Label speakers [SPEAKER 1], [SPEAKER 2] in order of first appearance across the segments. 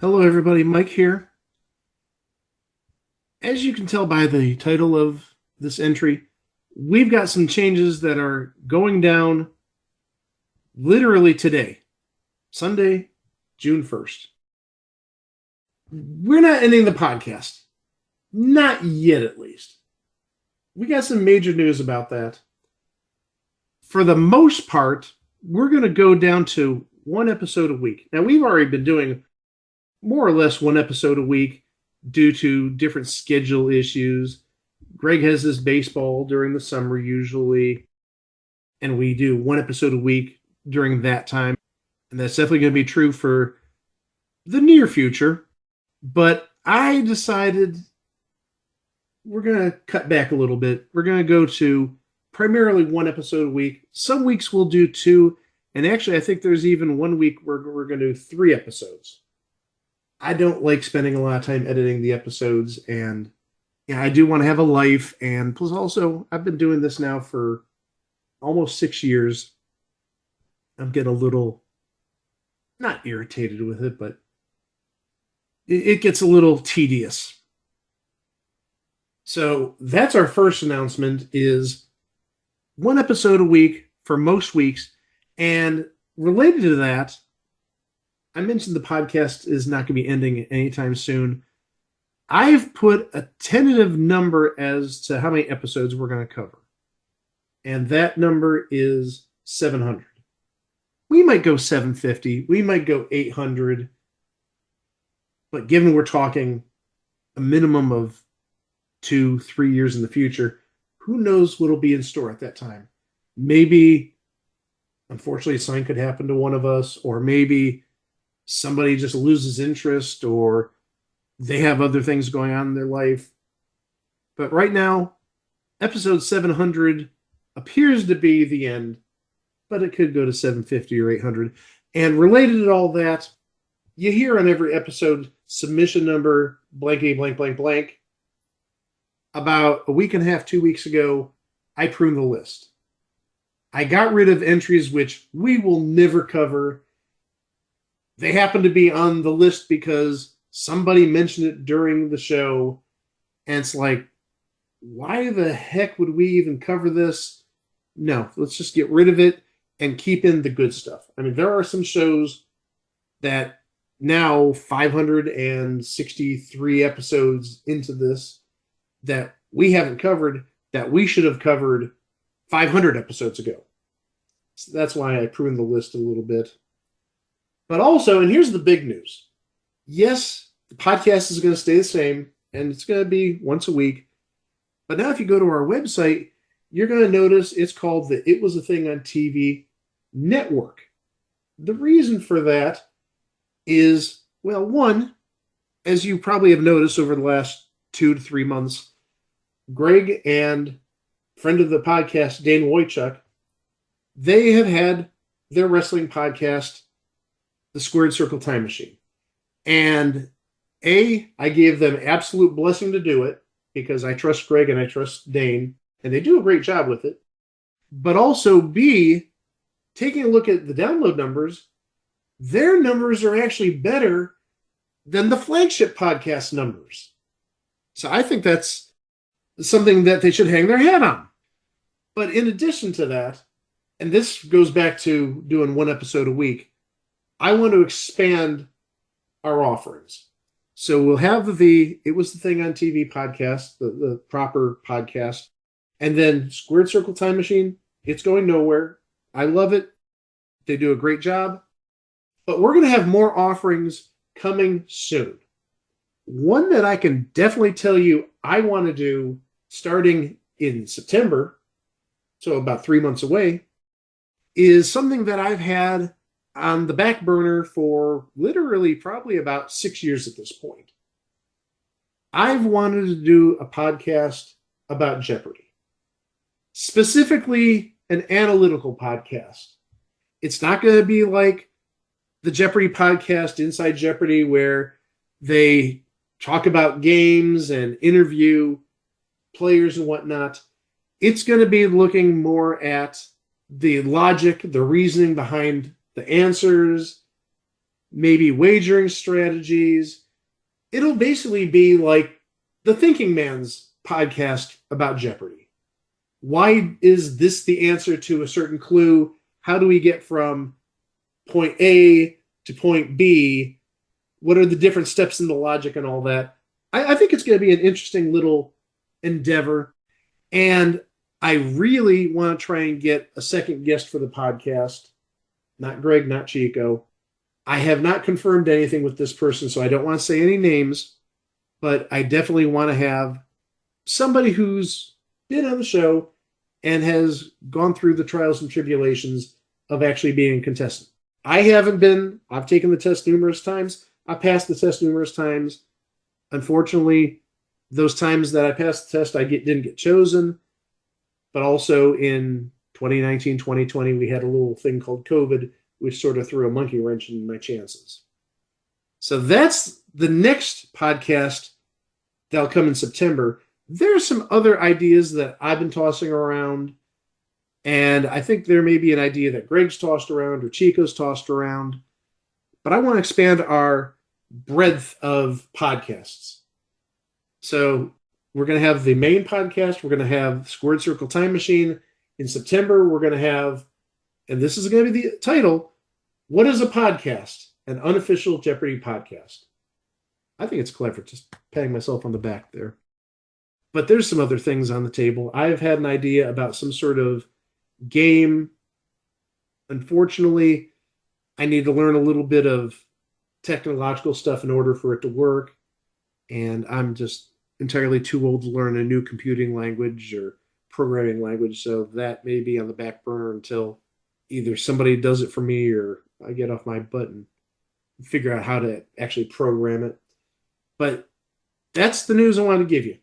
[SPEAKER 1] Hello, everybody. Mike here. As you can tell by the title of this entry, we've got some changes that are going down literally today, Sunday, June 1st. We're not ending the podcast. Not yet, at least. We got some major news about that. For the most part, we're going to go down to one episode a week. Now, we've already been doing more or less one episode a week due to different schedule issues. Greg has his baseball during the summer usually, and we do one episode a week during that time. And that's definitely going to be true for the near future. But I decided we're going to cut back a little bit. We're going to go to primarily one episode a week. Some weeks we'll do two. And actually, I think there's even one week where we're going to do three episodes. I don't like spending a lot of time editing the episodes, and yeah, I do want to have a life. And plus, also, I've been doing this now for almost 6 years. I'm getting a little not irritated with it, but it gets a little tedious. So that's our first announcement: is one episode a week for most weeks, and related to that, I mentioned the podcast is not going to be ending anytime soon. I've put a tentative number as to how many episodes we're going to cover. And that number is 700. We might go 750. We might go 800. But given we're talking a minimum of 2, 3 years in the future, who knows what'll be in store at that time? Maybe, unfortunately, something could happen to one of us, or maybe somebody just loses interest, or they have other things going on in their life. But right now, episode 700 appears to be the end, but it could go to 750 or 800. And related to all that, you hear on every episode submission number blankety blank blank blank. About a week and a half, 2 weeks ago, I pruned the list. I got rid of entries which we will never cover. They happen to be on the list because somebody mentioned it during the show, and it's like, why the heck would we even cover this? No, let's just get rid of it and keep in the good stuff. I mean, there are some shows that now 563 episodes into this that we haven't covered that we should have covered 500 episodes ago. So that's why I pruned the list a little bit. But also, and here's the big news. Yes, the podcast is going to stay the same, and it's going to be once a week. But now if you go to our website, you're going to notice it's called the It Was a Thing on TV Network. The reason for that is, well, one, as you probably have noticed over the last 2 to 3 months, Greg and friend of the podcast, Dane Wojcik, they have had their wrestling podcast, The Squared Circle Time Machine. And I gave them absolute blessing to do it because I trust Greg and I trust Dane, and they do a great job with it. But also, B, taking a look at the download numbers, their numbers are actually better than the flagship podcast numbers. So I think that's something that they should hang their hat on. But in addition to that, and this goes back to doing one episode a week, I want to expand our offerings. So we'll have the It Was the Thing on TV podcast, the proper podcast, and then Squared Circle Time Machine. It's going nowhere. I love it. They do a great job. But we're going to have more offerings coming soon. One that I can definitely tell you I want to do starting in September, so about 3 months away, is something that I've had on the back burner for literally probably about 6 years at this point. I've wanted to do a podcast about Jeopardy, specifically an analytical podcast. It's not going to be like the Jeopardy podcast, Inside Jeopardy, where they talk about games and interview players and whatnot. It's going to be looking more at the logic, the reasoning behind the answers, maybe wagering strategies. It'll basically be like the Thinking Man's podcast about Jeopardy. Why is this the answer to a certain clue? How do we get from point A to point B? What are the different steps in the logic and all that? I think it's going to be an interesting little endeavor. And I really want to try and get a second guest for the podcast. Not Greg, not Chico. I have not confirmed anything with this person, so I don't want to say any names, but I definitely want to have somebody who's been on the show and has gone through the trials and tribulations of actually being a contestant. I haven't been. I've taken the test numerous times. I passed the test numerous times. Unfortunately, those times that I passed the test, I didn't get chosen. But also in 2019, 2020, we had a little thing called COVID, which sort of threw a monkey wrench in my chances. So that's the next podcast that'll come in September. There's some other ideas that I've been tossing around, and I think there may be an idea that Greg's tossed around or Chico's tossed around, but I want to expand our breadth of podcasts. So we're going to have the main podcast. We're going to have Squared Circle Time Machine. In September, we're going to have, and this is going to be the title, What is a Podcast? An unofficial Jeopardy podcast. I think it's clever, just patting myself on the back there. But there's some other things on the table. I've had an idea about some sort of game. Unfortunately, I need to learn a little bit of technological stuff in order for it to work. And I'm just entirely too old to learn a new computing language or programming language. So that may be on the back burner until either somebody does it for me or I get off my butt and figure out how to actually program it. But that's the news I wanted to give you.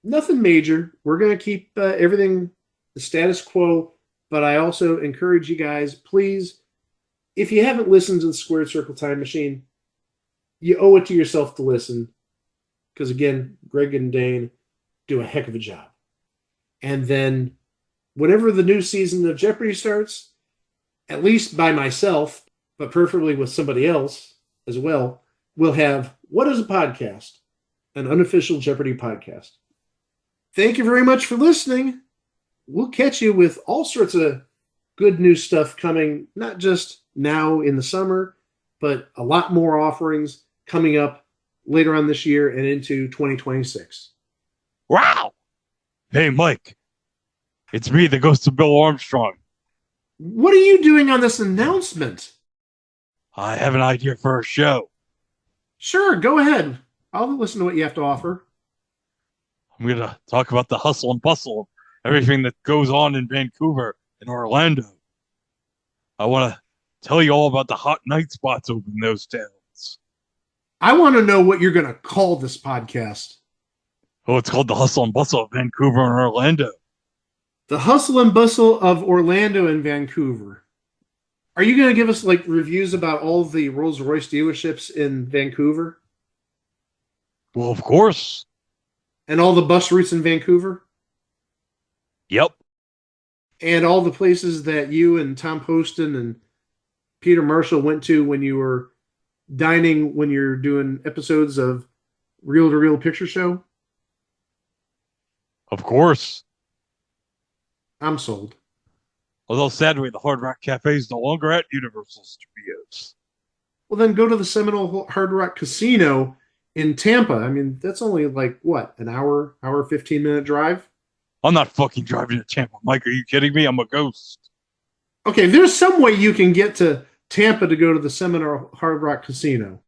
[SPEAKER 1] Nothing major. We're going to keep everything the status quo, but I also encourage you guys, please, if you haven't listened to the Squared Circle Time Machine, you owe it to yourself to listen. Because again, Greg and Dane do a heck of a job. And then whenever the new season of Jeopardy starts, at least by myself, but preferably with somebody else as well, we'll have What is a Podcast? An unofficial Jeopardy podcast. Thank you very much for listening. We'll catch you with all sorts of good new stuff coming, not just now in the summer, but a lot more offerings coming up later on this year and into 2026.
[SPEAKER 2] Wow! Hey, Mike. It's me, the ghost of Bill Armstrong.
[SPEAKER 1] What are you doing on this announcement?
[SPEAKER 2] I have an idea for a show.
[SPEAKER 1] Sure, go ahead. I'll listen to what you have to offer.
[SPEAKER 2] I'm going to talk about the hustle and bustle of everything that goes on in Vancouver and Orlando. I want to tell you all about the hot night spots over in those towns.
[SPEAKER 1] I want to know what you're going to call this podcast.
[SPEAKER 2] Oh, it's called the Hustle and Bustle of Vancouver and Orlando.
[SPEAKER 1] The Hustle and Bustle of Orlando and Vancouver. Are you going to give us like reviews about all the Rolls-Royce dealerships in Vancouver?
[SPEAKER 2] Well, of course.
[SPEAKER 1] And all the bus routes in Vancouver?
[SPEAKER 2] Yep.
[SPEAKER 1] And all the places that you and Tom Poston and Peter Marshall went to when you were dining when you're doing episodes of Reel to Reel Picture Show?
[SPEAKER 2] Of course.
[SPEAKER 1] I'm sold.
[SPEAKER 2] Although sadly, the Hard Rock Cafe is no longer at Universal Studios.
[SPEAKER 1] Well, then go to the Seminole Hard Rock Casino in Tampa. I mean, that's only like, what, an hour 15-minute drive?
[SPEAKER 2] I'm not fucking driving to Tampa, Mike. Are you kidding me? I'm a ghost.
[SPEAKER 1] Okay, there's some way you can get to Tampa to go to the Seminole Hard Rock Casino.